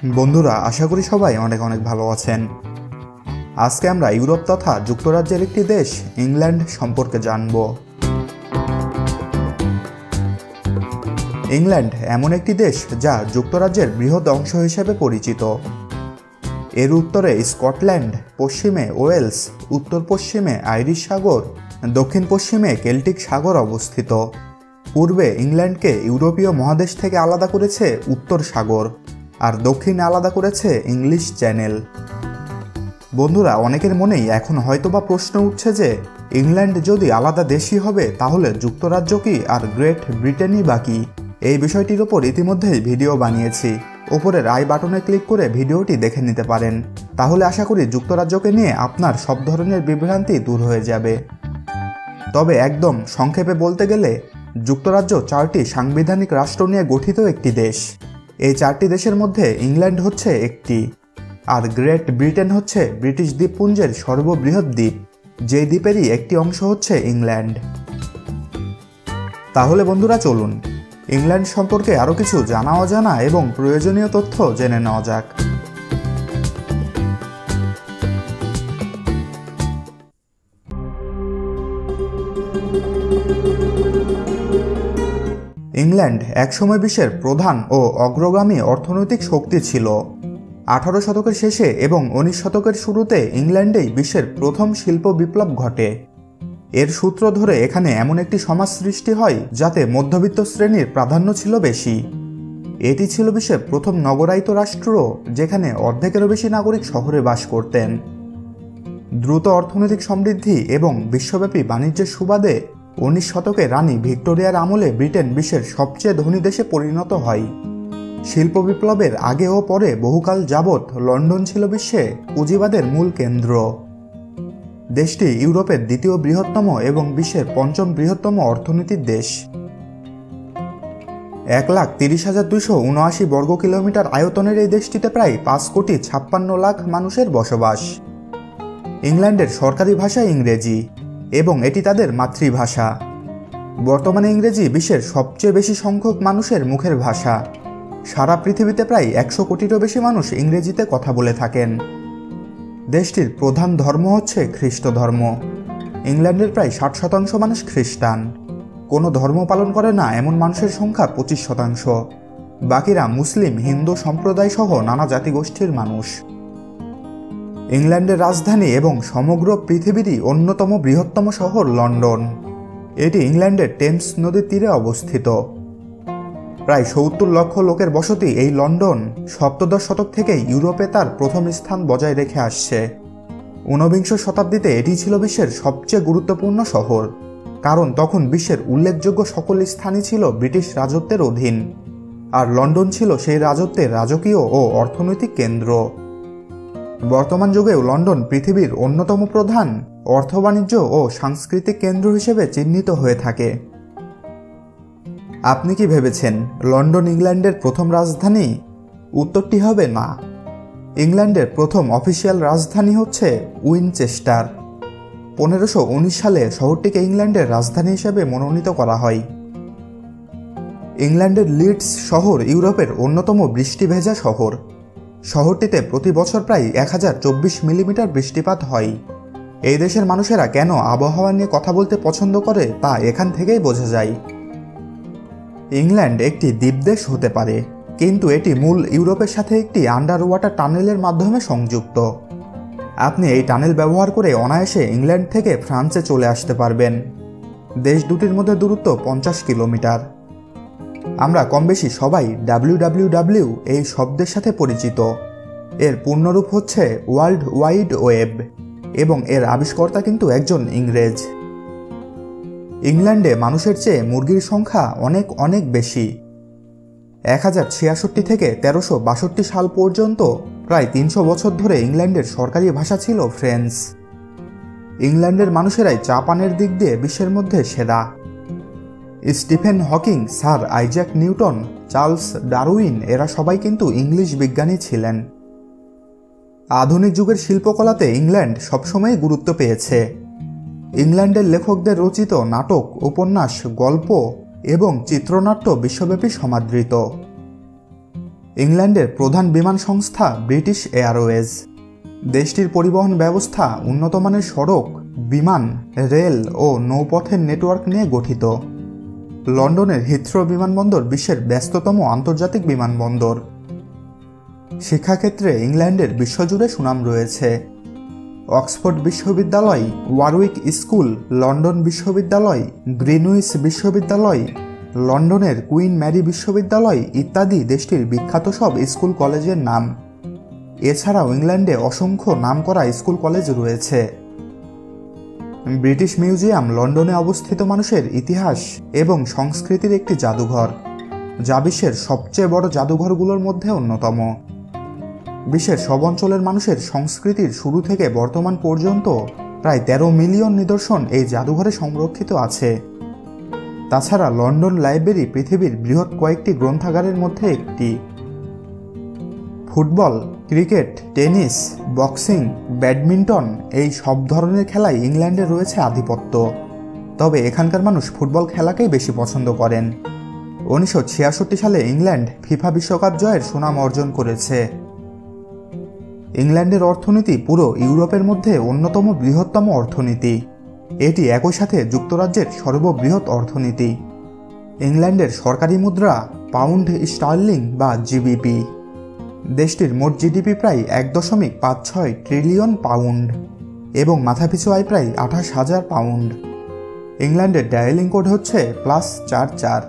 বন্ধুরা, আশা করি সবাই অনেক অনেক ভালো আছেন। আজকে আমরা ইউরোপ তথা যুক্তরাজ্যের একটি দেশ ইংল্যান্ড সম্পর্কে জানব। ইংল্যান্ড এমন একটি দেশ যা যুক্তরাজ্যের বৃহৎ অংশ হিসেবে পরিচিত। এর উত্তরে স্কটল্যান্ড, পশ্চিমে ওয়েলস, উত্তর পশ্চিমে আইরিশ সাগর, দক্ষিণ পশ্চিমে কেল্টিক সাগর অবস্থিত। পূর্বে ইংল্যান্ডকে ইউরোপীয় মহাদেশ থেকে আলাদা করেছে উত্তর সাগর, আর দক্ষিণে আলাদা করেছে ইংলিশ চ্যানেল। বন্ধুরা, অনেকের মনেই এখন হয়তোবা প্রশ্ন উঠছে যে ইংল্যান্ড যদি আলাদা দেশই হবে তাহলে যুক্তরাজ্য কি আর গ্রেট ব্রিটেনই বাকি? এই বিষয়টির ওপর ইতিমধ্যেই ভিডিও বানিয়েছি। ওপরের আই বাটনে ক্লিক করে ভিডিওটি দেখে নিতে পারেন। তাহলে আশা করি যুক্তরাজ্যকে নিয়ে আপনার সব ধরনের বিভ্রান্তি দূর হয়ে যাবে। তবে একদম সংক্ষেপে বলতে গেলে যুক্তরাজ্য 4টি সাংবিধানিক রাষ্ট্র নিয়ে গঠিত একটি দেশ। এই 4টি দেশের মধ্যে ইংল্যান্ড হচ্ছে একটি, আর গ্রেট ব্রিটেন হচ্ছে ব্রিটিশ দ্বীপপুঞ্জের সর্ববৃহৎ দ্বীপ, যেই দ্বীপেরই একটি অংশ হচ্ছে ইংল্যান্ড। তাহলে বন্ধুরা, চলুন ইংল্যান্ড সম্পর্কে আরও কিছু জানা অজানা এবং প্রয়োজনীয় তথ্য জেনে নেওয়া যাক। ইংল্যান্ড একসময় বিশ্বের প্রধান ও অগ্রগামী অর্থনৈতিক শক্তি ছিল। 18 শতকের শেষে এবং 19 শতকের শুরুতে ইংল্যান্ডেই বিশ্বের প্রথম শিল্প বিপ্লব ঘটে। এর সূত্র ধরে এখানে এমন একটি সমাজ সৃষ্টি হয় যাতে মধ্যবিত্ত শ্রেণীর প্রাধান্য ছিল বেশি। এটি ছিল বিশ্বের প্রথম নগরায়িত রাষ্ট্র, যেখানে অর্ধেকেরও বেশি নাগরিক শহরে বাস করতেন। দ্রুত অর্থনৈতিক সমৃদ্ধি এবং বিশ্বব্যাপী বাণিজ্যের সুবাদে 19 শতকে রানী ভিক্টোরিয়ার আমলে ব্রিটেন বিশ্বের সবচেয়ে ধনী দেশে পরিণত হয়। শিল্প বিপ্লবের আগে ও পরে বহুকাল যাবৎ লন্ডন ছিল বিশ্বে পুঁজিবাদের মূল কেন্দ্র। দেশটি ইউরোপের দ্বিতীয় বৃহত্তম এবং বিশ্বের পঞ্চম বৃহত্তম অর্থনীতির দেশ। 1,30,279 বর্গ কিলোমিটার আয়তনের এই দেশটিতে প্রায় 5,56,00,000 মানুষের বসবাস। ইংল্যান্ডের সরকারি ভাষা ইংরেজি এবং এটি তাদের মাতৃভাষা। বর্তমানে ইংরেজি বিশ্বের সবচেয়ে বেশি সংখ্যক মানুষের মুখের ভাষা। সারা পৃথিবীতে প্রায় 100 কোটিরও বেশি মানুষ ইংরেজিতে কথা বলে থাকেন। দেশটির প্রধান ধর্ম হচ্ছে খ্রিস্ট ধর্ম। ইংল্যান্ডের প্রায় 60% মানুষ খ্রিস্টান। কোনো ধর্ম পালন করে না এমন মানুষের সংখ্যা 25%। বাকিরা মুসলিম, হিন্দু সম্প্রদায় সহ নানা জাতিগোষ্ঠীর মানুষ। ইংল্যান্ডের রাজধানী এবং সমগ্র পৃথিবীরই অন্যতম বৃহত্তম শহর লন্ডন। এটি ইংল্যান্ডের টেমস নদীর তীরে অবস্থিত। প্রায় 70 লক্ষ লোকের বসতি এই লন্ডন 17 শতক থেকে ইউরোপে তার প্রথম স্থান বজায় রেখে আসছে। 19 শতাব্দীতে এটি ছিল বিশ্বের সবচেয়ে গুরুত্বপূর্ণ শহর, কারণ তখন বিশ্বের উল্লেখযোগ্য সকল স্থানই ছিল ব্রিটিশ রাজত্বের অধীন, আর লন্ডন ছিল সেই রাজত্বের রাজকীয় ও অর্থনৈতিক কেন্দ্র। বর্তমান যুগেও লন্ডন পৃথিবীর অন্যতম প্রধান অর্থ, বাণিজ্য ও সাংস্কৃতিক কেন্দ্র হিসেবে চিহ্নিত হয়ে থাকে। আপনি কি ভেবেছেন লন্ডন ইংল্যান্ডের প্রথম রাজধানী? উত্তরটি হবে না। ইংল্যান্ডের প্রথম অফিসিয়াল রাজধানী হচ্ছে উইনচেস্টার। 1519 সালে শহরটিকে ইংল্যান্ডের রাজধানী হিসেবে মনোনীত করা হয়। ইংল্যান্ডের লিডস শহর ইউরোপের অন্যতম বৃষ্টি ভেজা শহর। শহরটিতে প্রতি বছর প্রায় 1024 মিলিমিটার বৃষ্টিপাত হয়। এই দেশের মানুষেরা কেন আবহাওয়া নিয়ে কথা বলতে পছন্দ করে তা এখান থেকেই বোঝা যায়। ইংল্যান্ড একটি দ্বীপদেশ হতে পারে, কিন্তু এটি মূল ইউরোপের সাথে একটি আন্ডার ওয়াটার টানেলের মাধ্যমে সংযুক্ত। আপনি এই টানেল ব্যবহার করে অনায়াসে ইংল্যান্ড থেকে ফ্রান্সে চলে আসতে পারবেন। দেশ দুটির মধ্যে দূরত্ব 50 কিলোমিটার। আমরা কম বেশি সবাই WWW এই শব্দের সাথে পরিচিত। এর পূর্ণরূপ হচ্ছে ওয়ার্ল্ড ওয়াইড ওয়েব, এবং এর আবিষ্কর্তা কিন্তু একজন ইংরেজ। ইংল্যান্ডে মানুষের চেয়ে মুরগির সংখ্যা অনেক অনেক বেশি। 1066 থেকে 1362 সাল পর্যন্ত প্রায় 300 বছর ধরে ইংল্যান্ডের সরকারি ভাষা ছিল ফ্রেঞ্চ। ইংল্যান্ডের মানুষেরাই চা পানের দিক দিয়ে বিশ্বের মধ্যে সেরা। Stephen Hawking, sir Isaac Newton, Charles Darwin এরা সবাই কিন্তু ইংলিশ বিজ্ঞানী ছিলেন। আধুনিক যুগের শিল্পকলাতে ইংল্যান্ড সবসময় গুরুত্ব পেয়েছে। ইংল্যান্ডের লেখকদের রচিত নাটক, উপন্যাস, গল্প এবং চিত্রনাট্য বিশ্বব্যাপী সমাদৃত। ইংল্যান্ডের প্রধান বিমান সংস্থা ব্রিটিশ এয়ারওয়েজ। দেশটির পরিবহন ব্যবস্থা উন্নত মানের সড়ক, বিমান, রেল ও নৌপথের নেটওয়ার্ক নিয়ে গঠিত। লন্ডনের হিথ্রো বিমানবন্দর বিশ্বের ব্যস্ততম আন্তর্জাতিক বিমানবন্দর। শিক্ষাক্ষেত্রে ইংল্যান্ডের বিশ্বজুড়ে সুনাম রয়েছে। অক্সফোর্ড বিশ্ববিদ্যালয়, ওয়ারউইক স্কুল, লন্ডন বিশ্ববিদ্যালয়, গ্রিনউইচ বিশ্ববিদ্যালয়, লন্ডনের কুইন ম্যারি বিশ্ববিদ্যালয় ইত্যাদি দেশটির বিখ্যাত সব স্কুল কলেজের নাম। এছাড়াও ইংল্যান্ডে অসংখ্য নামকরা স্কুল কলেজ রয়েছে। ব্রিটিশ মিউজিয়াম লন্ডনে অবস্থিত মানুষের ইতিহাস এবং সংস্কৃতির একটি জাদুঘর, যা বিশ্বের সবচেয়ে বড় জাদুঘরগুলোর মধ্যে অন্যতম। বিশ্বের সব অঞ্চলের মানুষের সংস্কৃতির শুরু থেকে বর্তমান পর্যন্ত প্রায় 13 মিলিয়ন নিদর্শন এই জাদুঘরে সংরক্ষিত আছে। তাছাড়া লন্ডন লাইব্রেরি পৃথিবীর বৃহৎ কয়েকটি গ্রন্থাগারের মধ্যে একটি। Football, cricket, tennis, boxing, badminton এই সব ধরনের খেলায় ইংল্যান্ডে রয়েছে আধিপত্য। তবে এখানকার মানুষ ফুটবল খেলাকেই বেশি পছন্দ করেন। 1966 সালে ইংল্যান্ড ফিফা বিশ্বকাপ জয়ের সুনাম অর্জন করেছে। ইংল্যান্ডের অর্থনীতি পুরো ইউরোপের মধ্যে অন্যতম বৃহত্তম অর্থনীতি। এটি একই সাথে যুক্তরাজ্যের সর্ববৃহৎ অর্থনীতি। ইংল্যান্ডের সরকারি মুদ্রা পাউন্ড স্টার্লিং বা জিবিপি। দেশটির মোট জিডিপি প্রায় 1.56 ট্রিলিয়ন পাউন্ড এবং মাথাপিছু আয় প্রায় 28,000 পাউন্ড। ইংল্যান্ডের ডায়ালিং কোড হচ্ছে +44।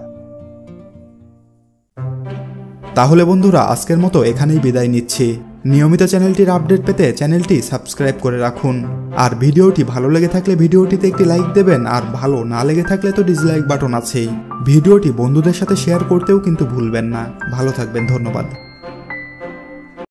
তাহলে বন্ধুরা, আজকের মতো এখানেই বিদায় নিচ্ছি। নিয়মিত চ্যানেলটির আপডেট পেতে চ্যানেলটি সাবস্ক্রাইব করে রাখুন। আর ভিডিওটি ভালো লেগে থাকলে ভিডিওটিতে একটি লাইক দেবেন, আর ভালো না লেগে থাকলে তো ডিসলাইক বাটন আছেই। ভিডিওটি বন্ধুদের সাথে শেয়ার করতেও কিন্তু ভুলবেন না। ভালো থাকবেন, ধন্যবাদ।